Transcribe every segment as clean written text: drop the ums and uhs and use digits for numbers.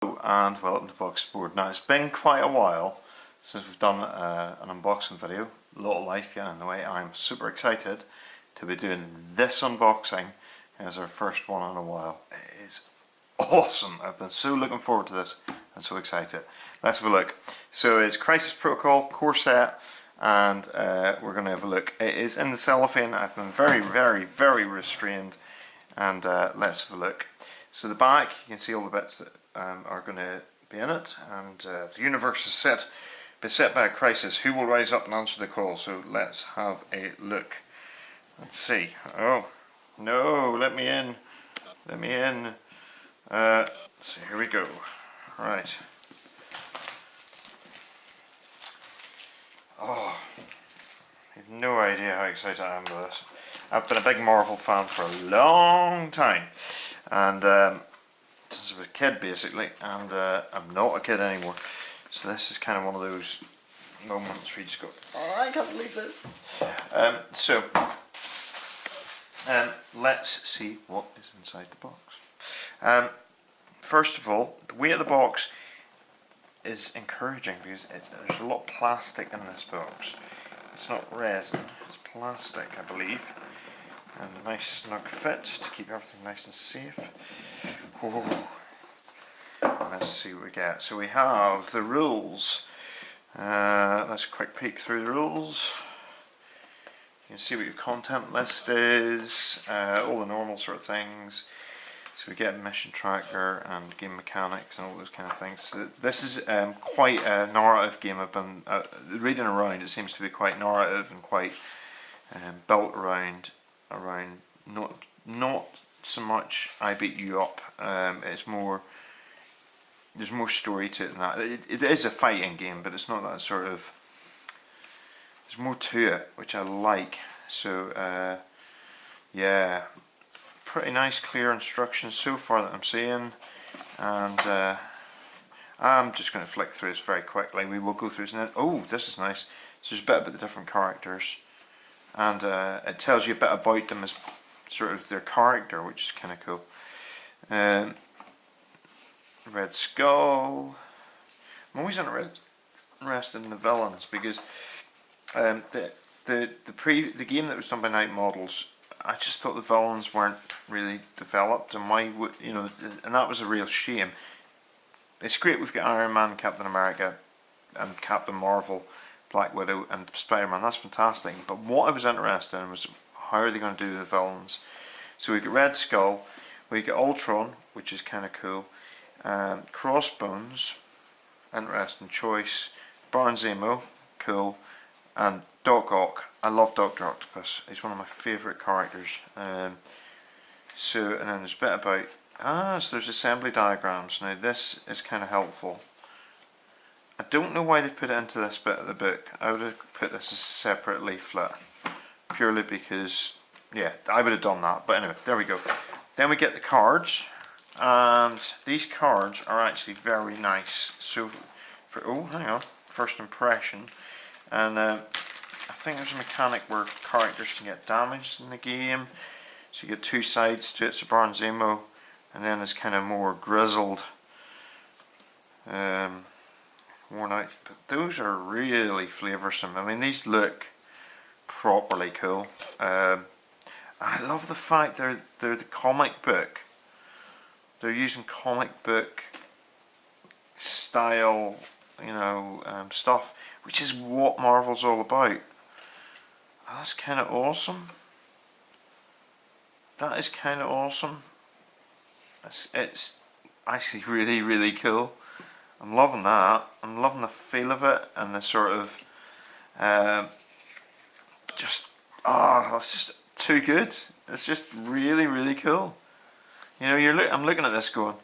And welcome to Box Board. Now it's been quite a while since we've done an unboxing video. A lot of life getting in the way. I'm super excited to be doing this unboxing as our first one in a while. It is awesome. I've been so looking forward to this and so excited. Let's have a look. So it's Crisis Protocol core set, and we're going to have a look. It is in the cellophane. I've been very restrained, and let's have a look. So the back, you can see all the bits that are going to be in it, and the universe is beset by a crisis. Who will rise up and answer the call? So let's have a look. Let's see. Oh no, let me in. Let me in. So here we go. Right. Oh, I have no idea how excited I am with this. I've been a big Marvel fan for a long time, and since I was a kid basically, and I'm not a kid anymore. So this is kind of one of those moments where you just go, oh, I can't believe this. Let's see what is inside the box. First of all, the weight of the box is encouraging because there's a lot of plastic in this box. It's not resin, it's plastic, I believe. And a nice snug fit to keep everything nice and safe. Oh. And let's see what we get. So we have the rules. Let's quick peek through the rules. You can see what your content list is, all the normal sort of things. So we get a mission tracker and game mechanics and all those kind of things. So this is quite a narrative game. I've been reading around. It seems to be quite narrative and quite built around not so much I beat you up. It's more. There's more story to it than that. It is a fighting game, but it's not that sort of. There's more to it, which I like. So yeah. Pretty nice clear instructions so far that I'm seeing, and I'm just going to flick through this very quickly. We will go through this. Oh, this is nice. So there's a bit about the different characters, and it tells you a bit about them as sort of their character, which is kind of cool. Red Skull. I'm always interested in the villains because the game that was done by Night Models, I just thought the villains weren't really developed, and why would and that was a real shame. It's great we've got Iron Man, Captain America, and Captain Marvel, Black Widow, and Spider-Man. That's fantastic. But what I was interested in was how are they going to do the villains. So we got Red Skull, we got Ultron, which is kind of cool, Crossbones, interesting choice, Baron Zemo, cool, and Doc Ock. I love Dr. Octopus. He's one of my favourite characters. So, and then there's a bit about so there's assembly diagrams. Now this is kind of helpful. I don't know why they put it into this bit of the book. I would have put this as a separate leaflet, purely because, yeah, I would have done that. But anyway, there we go. Then we get the cards, and these cards are actually very nice. So, hang on, first impression, and I think there's a mechanic where characters can get damaged in the game. So you get two sides to it, so Baron Zemo, and then it's kind of more grizzled, worn out. But those are really flavoursome. I mean, these look properly cool. I love the fact they're the comic book. They're using comic book style, stuff, which is what Marvel's all about. That's kind of awesome. That is kind of awesome. It's actually really cool. I'm loving that. I'm loving the feel of it and the sort of it's just too good. It's just really cool. I'm looking at this going,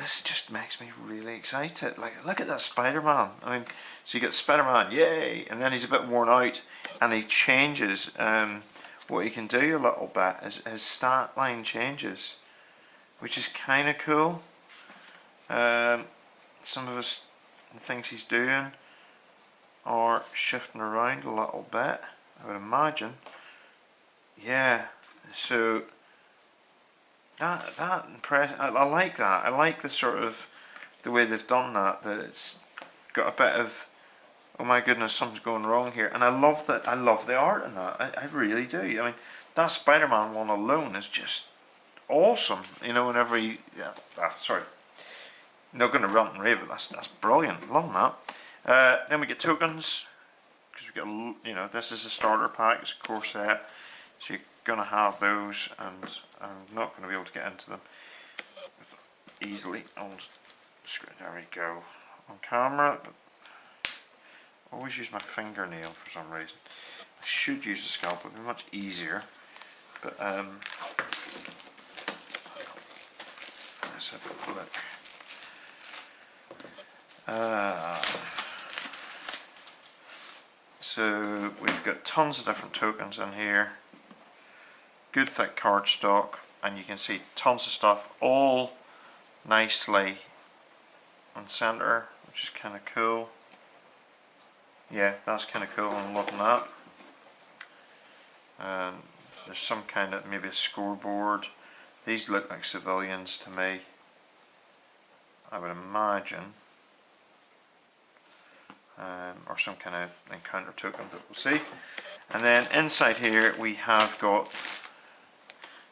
this just makes me really excited. Like, look at that Spider-Man. I mean, so you get Spider-Man, yay, and then he's a bit worn out, and he changes. What he can do a little bit is his stat line changes, which is kind of cool. Some of the things he's doing are shifting around a little bit, I would imagine. Yeah, so that impress. I like that. I like the sort of the way they've done that. That it's got a bit of, oh my goodness, something's going wrong here. And I love that. I love the art in that. I really do. I mean, that Spider-Man one alone is just awesome. You know, whenever he, yeah, sorry, not going to rant and rave, but that's brilliant. Love that. Then we get tokens because we get, you know, this is a starter pack. It's a core set, so you're going to have those, and I'm not going to be able to get into them easily. There we go on camera. But I always use my fingernail for some reason. I should use a scalpel, it'd be much easier. But let's have a look. So we've got tons of different tokens in here. Good thick cardstock, and you can see tons of stuff, all nicely on center, which is kind of cool. Yeah, that's kind of cool. I'm loving that. And there's some kind of, maybe a scoreboard. These look like civilians to me, I would imagine, or some kind of encounter token, but we'll see. And then inside here we have got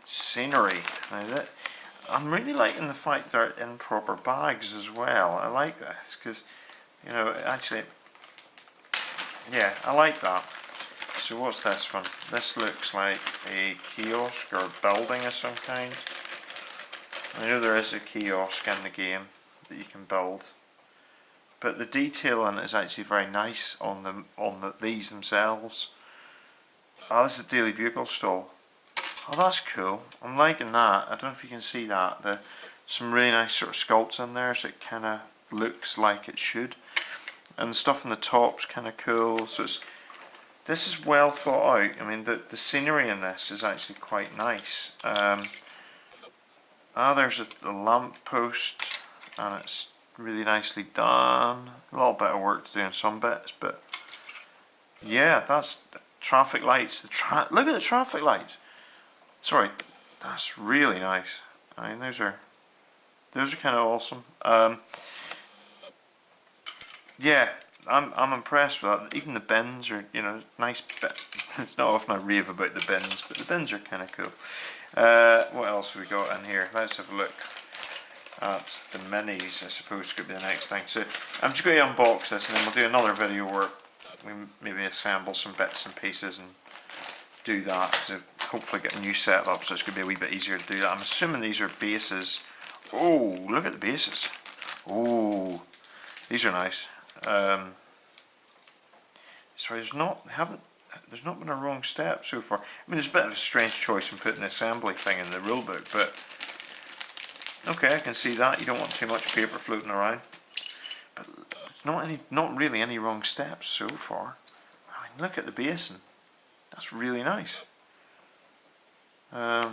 scenery. Now I'm really liking the fact they're in proper bags as well. I like this because, you know, actually, yeah, I like that. So what's this one? This looks like a kiosk or building of some kind. I know there is a kiosk in the game that you can build, but the detailing is actually very nice on these themselves. Oh, this is Daily Bugle stall. Oh, that's cool. I'm liking that. I don't know if you can see that. Some really nice sort of sculpts in there, so it kind of looks like it should. And the stuff on the top's kind of cool. So this is well thought out. I mean, the scenery in this is actually quite nice. There's a lamp post, and it's really nicely done. A little bit of work to do in some bits, but yeah, that's traffic lights. Look at the traffic lights. Sorry, that's really nice. I mean, those are kind of awesome. Yeah, I'm impressed with that. Even the bins are, you know, nice bit. It's not often I rave about the bins, but the bins are kind of cool. What else have we got in here? Let's have a look at the minis. I suppose could be the next thing. So I'm just going to unbox this, and then we'll do another video where we maybe assemble some bits and pieces and do that to hopefully get a new setup, so it's going to be a wee bit easier to do that. I'm assuming these are bases. Oh, look at the bases. Oh, these are nice. Sorry, there's not been a wrong step so far. I mean, there's a bit of a strange choice in putting an assembly thing in the rulebook, but okay, I can see that. You don't want too much paper floating around. But not really any wrong steps so far. I mean, look at the basin. That's really nice. They're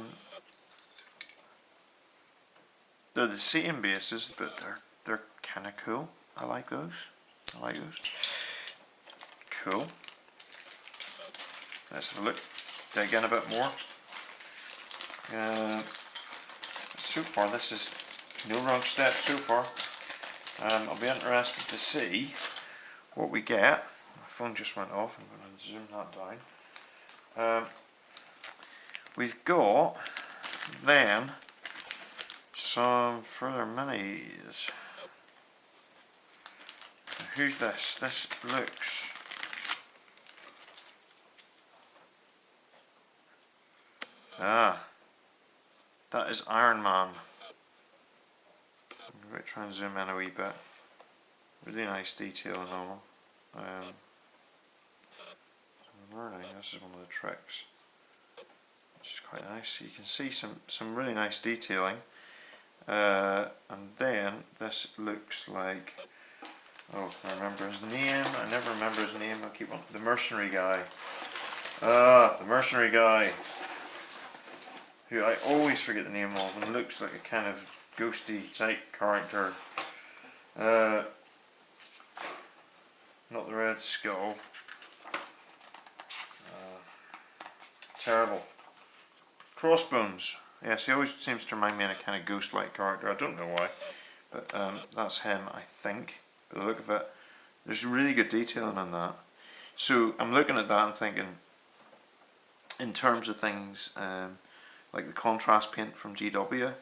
the same bases, but they're kind of cool. I like those. Cool. Let's have a look. Dig in a bit more. So far, this is no wrong step so far. I'll be interested to see what we get. My phone just went off. I'm going to zoom that down. We've got then some further minis. Who's this? This looks... that is Iron Man. I'm going to try and zoom in a wee bit. Really nice detail on them. I'm learning, this is one of the tricks, which is quite nice. So you can see some really nice detailing. And then this looks like, oh, I remember his name. I never remember his name. I keep on the mercenary guy. The mercenary guy, who I always forget the name of, and looks like a kind of ghosty type character. Not the Red Skull. Terrible. Crossbones. Yes, he always seems to remind me of a kind of ghost-like character. I don't know why, but that's him, I think. By the look of it, there's really good detailing in that. So I'm looking at that and thinking, in terms of things like the contrast paint from GW,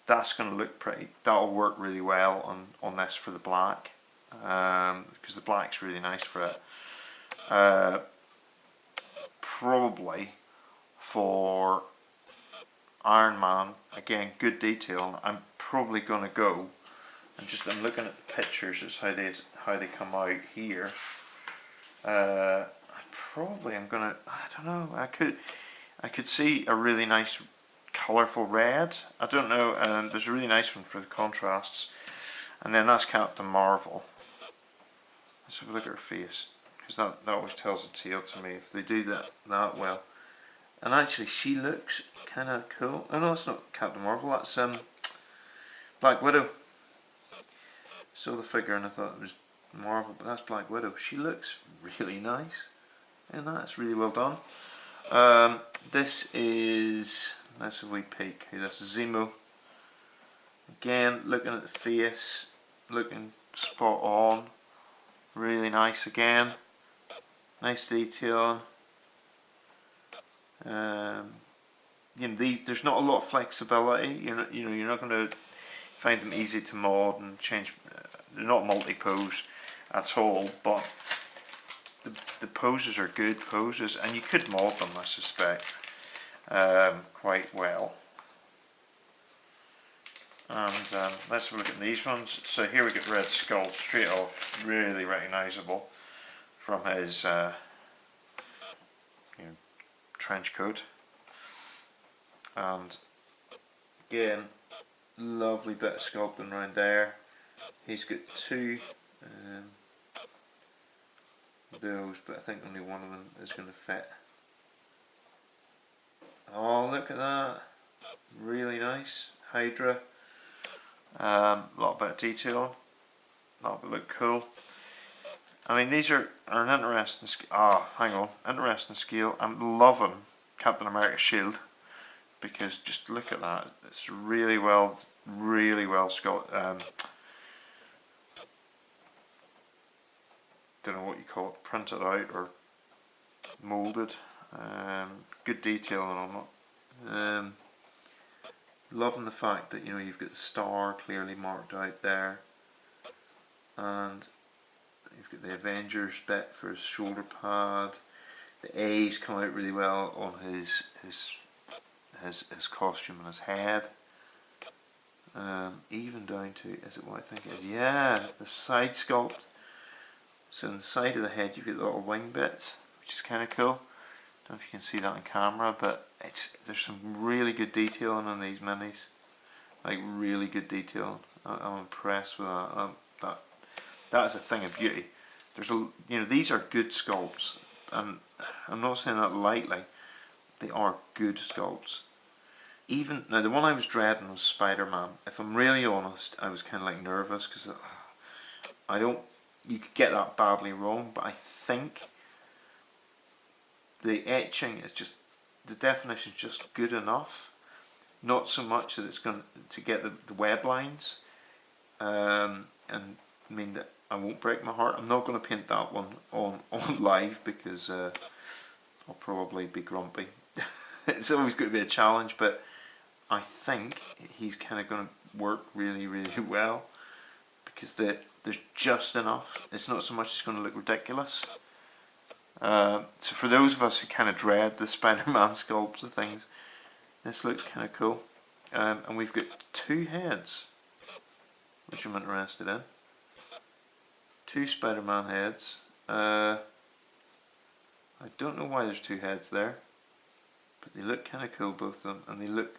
that's going to look pretty. That'll work really well on this for the black, because the black's really nice for it. Probably for Iron Man, again, good detail. I'm probably going to go and I'm looking at the pictures. It's how they come out here. Probably I'm gonna. I don't know. I could see a really nice, colourful red. I don't know. There's a really nice one for the contrasts, and then that's Captain Marvel. Let's have a look at her face, because that always tells a tale to me if they do that well. And actually, she looks kind of cool. Oh no, it's not Captain Marvel. That's Black Widow. Saw the figure and I thought it was Marvel, but that's Black Widow. She looks really nice, and that's really well done. This is, let's have a wee peek. This is Zemo. Again, looking at the face, looking spot on. Really nice again. Nice detailing. You know, there's not a lot of flexibility. You're not going to find them easy to mod and change. They're not multi-pose at all, but the poses are good poses, and you could mod them, I suspect, quite well. And let's have a look at these ones. So here we get Red Skull straight off, really recognisable from his trench coat. And again, lovely bit of sculpting around there. He's got two of those, but I think only one of them is going to fit. Oh, look at that! Really nice. Hydra. Lot bit of detail. That would look cool. I mean, these are an interesting. Interesting scale. I'm loving Captain America's shield, because just look at that. It's really well sculpted. Don't know what you call it, printed out or moulded. Good detailing on it. Loving the fact that you've got the star clearly marked out there, and you've got the Avengers bit for his shoulder pad. The A's come out really well on his costume and his head. Even down to, is it what I think it is? Yeah, the side sculpt. So on the side of the head you've got the little wing bits, which is kind of cool. Don't know if you can see that on camera, but there's some really good detailing on these minis. Like really good detailing. I'm impressed with that. That is a thing of beauty. These are good sculpts, and I'm not saying that lightly. They are good sculpts. Even now, the one I was dreading was Spider-Man. If I'm really honest, I was kind of like nervous because you could get that badly wrong, but I think the etching is just, the definition is just good enough. Not so much that it's going to get the web lines, and mean that I won't break my heart. I'm not going to paint that one on live because I'll probably be grumpy. It's always going to be a challenge, but I think he's kind of going to work really, really well, because there's just enough. It's not so much it's going to look ridiculous. So for those of us who kind of dread the Spider-Man sculpts and things, this looks kind of cool. And we've got two heads, which I'm interested in. Two Spider-Man heads. I don't know why there's two heads there, but they look kind of cool, both of them, and they look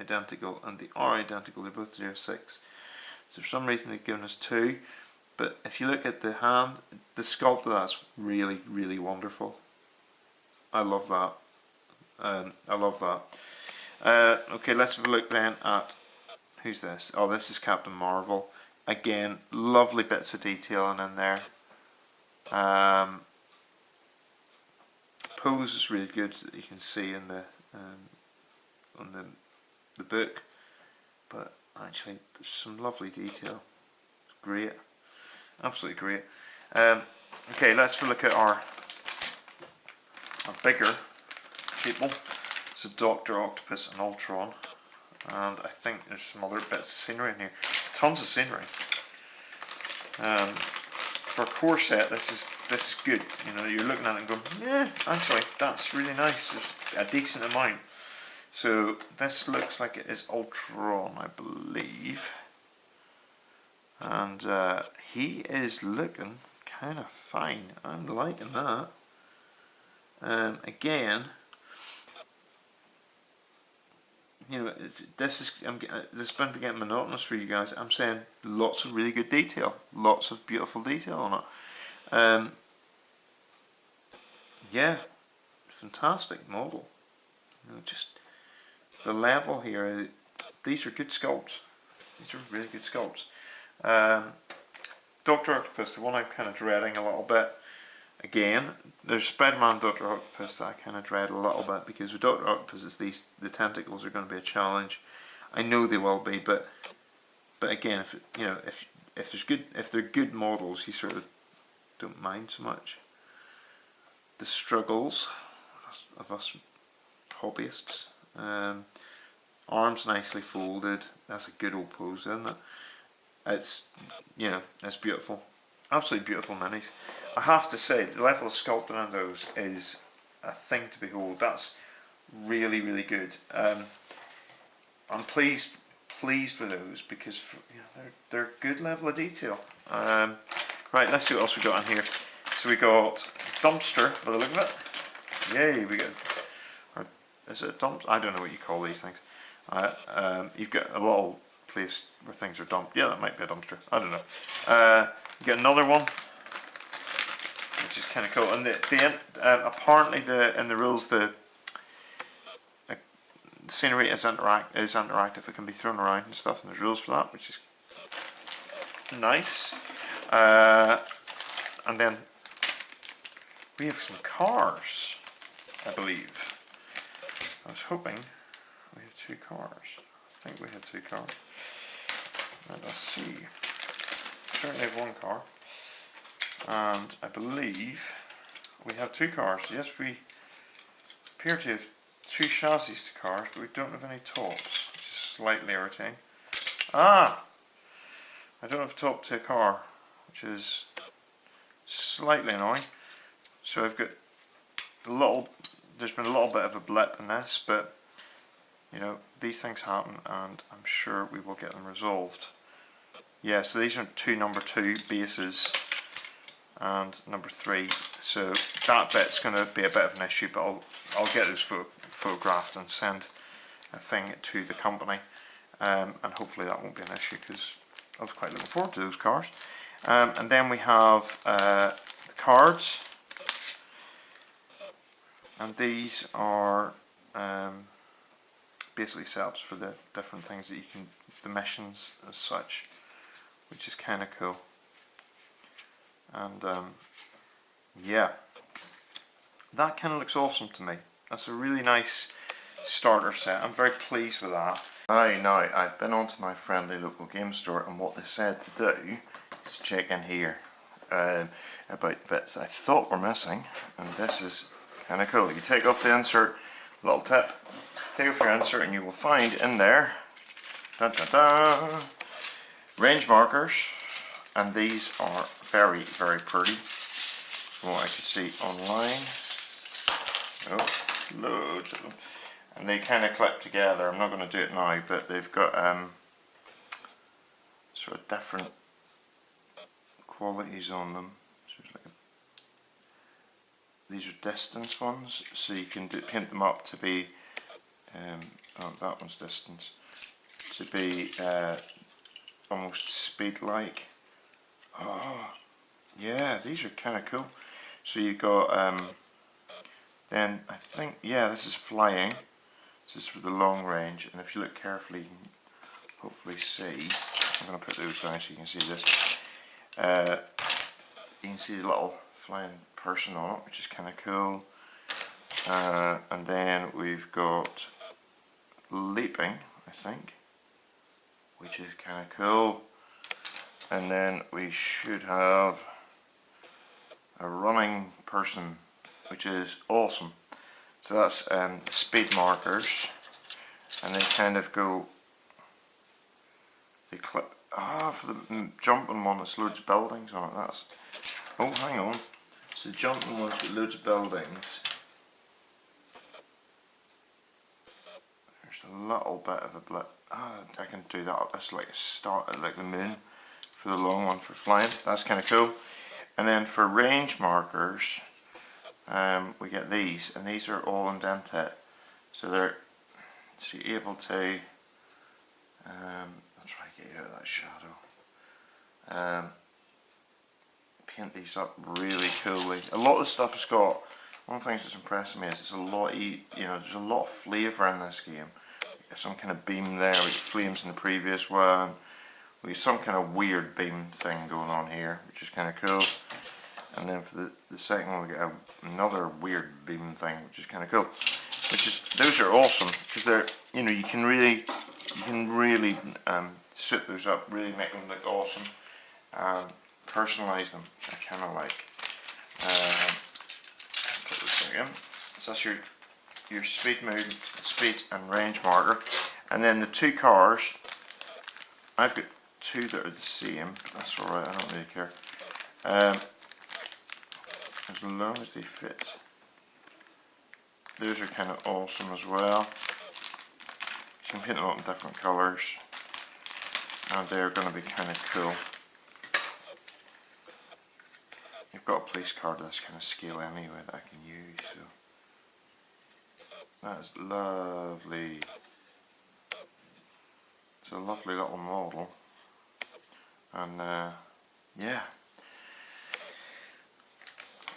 identical, and they are identical. They're both 06. So for some reason they've given us two, but if you look at the hand, the sculpt of that's really, really wonderful. I love that. I love that. Okay, let's have a look then at, who's this? Oh, this is Captain Marvel. Again, lovely bits of detailing in there. Pose is really good, that you can see in the on the book, but actually there's some lovely detail. It's great, absolutely great. Okay, let's look at our bigger people. So Dr. Octopus and Ultron, and I think there's some other bits of scenery in here. Tons of scenery. For a core set, this is good. You know, you're looking at it and going, yeah, actually that's really nice. There's a decent amount. So this looks like it is Ultron, I believe, and he is looking kind of fine. I'm liking that. Again, you know, this is going to be getting monotonous for you guys. I'm saying lots of really good detail, lots of beautiful detail on it. Yeah, fantastic model. You know, just the level here. These are good sculpts. These are really good sculpts. Dr. Octopus, the one I'm kind of dreading a little bit. Again, there's Spider-Man, Dr. Octopus that I kind of dread a little bit, because with Dr. Octopus, the tentacles are going to be a challenge. I know they will be, but again, if they're good models, you sort of don't mind so much. The struggles of us hobbyists. Arms nicely folded. That's a good old pose, isn't it? It's, you know, it's beautiful. Absolutely beautiful minis. I have to say, the level of sculpting on those is a thing to behold. That's really, really good. I'm pleased with those, because you know, they're good level of detail. Right, let's see what else we got in here. So we got dumpster, by the look of it. Yay, we got. Or is it a dump? I don't know what you call these things. You've got a little place where things are dumped. Yeah, that might be a dumpster. I don't know. You get another one, which is kind of cool. And apparently in the rules, the scenery is interactive. It can be thrown around and stuff, and there's rules for that, which is nice. And then we have some cars, I believe. I was hoping we had 2 cars. I think we had 2 cars. Let us see. Certainly have 1 car. And I believe we have 2 cars. Yes, we appear to have 2 chassis to cars, but we don't have any tops, which is slightly irritating. I don't have a top to a car, which is slightly annoying. So I've got there's been a little bit of a blip in this, but you know, these things happen, and I'm sure we will get them resolved. Yeah, so these are 2 number 2 bases and number 3. So that bit's going to be a bit of an issue, but I'll get those photographed and send a thing to the company, and hopefully that won't be an issue, because I was quite looking forward to those cars. And then we have the cards, and these are basically setups for the different things that you can, the missions as such, which is kind of cool. And yeah, that kind of looks awesome to me. That's a really nice starter set. I'm very pleased with that. Now I've been onto my friendly local game store, and what they said to do is check in here about bits I thought were missing, and this is kind of cool. You take off the insert, little tip, take off your insert, and you will find in there, range markers, and these are very, very pretty from what I could see online. Oh, loads of them. And they kind of clip together. I'm not going to do it now, but they've got sort of different qualities on them. So it's like these are distance ones, so you can paint them up to be, oh, that one's distance, to be almost speed-like. Oh, yeah, these are kind of cool. So you've got, then I think, yeah, this is flying. This is for the long range, and if you look carefully, you can hopefully see. I'm going to put those down so you can see this. You can see the little flying person on it, which is kind of cool. And then we've got leaping, I think, which is kind of cool. And then we should have a running person, which is awesome. So that's speed markers, and they kind of go, they clip, for the jumping one there's loads of buildings on it. That's, oh hang on, so the jumping one's got loads of buildings. There's a little bit of a blip. I can do that. That's like a start, like the moon for the long one for flying. That's kind of cool. And then for range markers, we get these, and these are all indented, so you're able to. I'll try to get you out of that shadow. Paint these up really coolly. A lot of the stuff has got. One of the things that's impressing me is it's a lot. There's a lot of flavour in this game. Some kind of beam there, with flames in the previous one. We have some kind of weird beam thing going on here, which is kind of cool. And then for the second one, we get another weird beam thing, which is kind of cool. Those are awesome because they're, you can really suit those up, really make them look awesome, and personalise them, which I kind of like. Put this again. So that's your speed and range marker, and then the two cars. I've got two that are the same, but that's alright, I don't really care. As long as they fit. Those are kind of awesome as well. You can paint them up in different colours, and they're going to be kind of cool. You've got a police car to this kind of scale anyway that I can use, so that is lovely. It's a lovely little model, and yeah.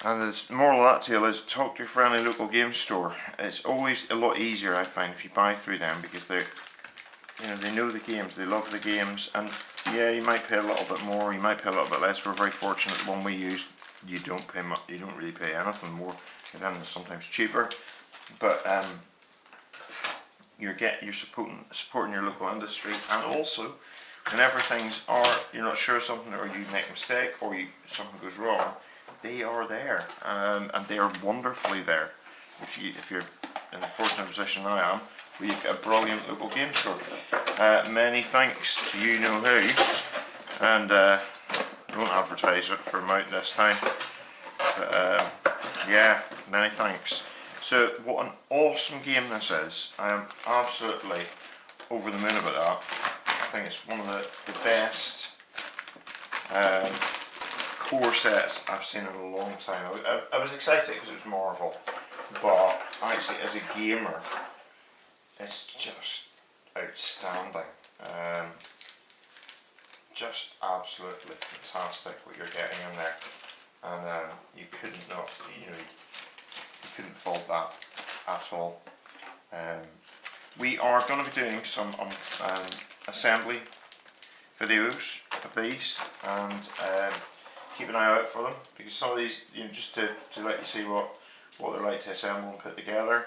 And the moral of that tale is talk to your friendly local game store. It's always a lot easier, I find, if you buy through them, because they know the games, they love the games, and yeah, you might pay a little bit more, you might pay a little bit less. We're very fortunate. The one we use, you don't pay much, you don't really pay anything more. Then it's sometimes cheaper, but you're supporting your local industry, and also whenever things you're not sure of something, or you make a mistake, or something goes wrong, they are there, and they are wonderfully there. If you're in the fortunate position I am, where you've got a brilliant local game store. Many thanks to you know who, and I won't advertise it for amount this time, but yeah, many thanks. So what an awesome game this is. I am absolutely over the moon about that. I think it's one of the best core sets I've seen in a long time. I was excited because it was Marvel, but actually as a gamer, it's just outstanding. Just absolutely fantastic what you're getting in there, and you couldn't fault that at all. We are going to be doing some assembly videos of these, and keep an eye out for them, because some of these, just to let you see what they're like to assemble and put together.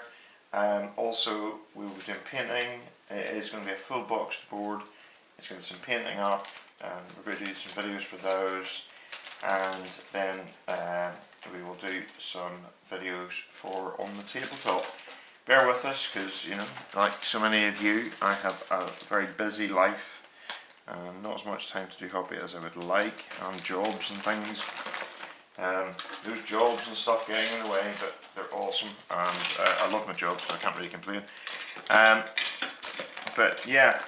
Also, we will be doing painting. It is going to be a full boxed board. It's going to be some painting up, and we're going to do some videos for those, and then we will do some videos for on the tabletop. Bear with us, because like so many of you, I have a very busy life. Not as much time to do hobby as I would like, and jobs and things. Those jobs and stuff getting in the way, but they're awesome, and I love my job, so I can't really complain. But yeah,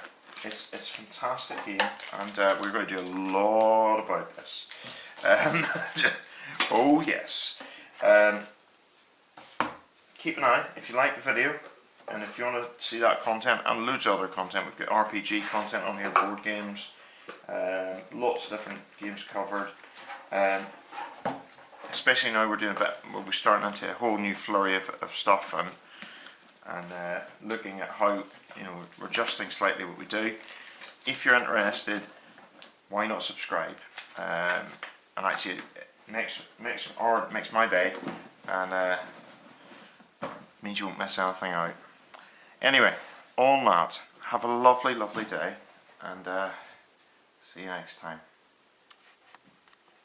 it's a fantastic game, and we're going to do a lot about this. Oh yes. Keep an eye if you like the video, and if you want to see that content and loads of other content. We've got RPG content on here, board games, lots of different games covered. Especially now we're starting into a whole new flurry of stuff, and looking at how we're adjusting slightly what we do. If you're interested, why not subscribe? And actually, it makes my day, and means you won't miss anything out. Anyway, on that, have a lovely day, and see you next time.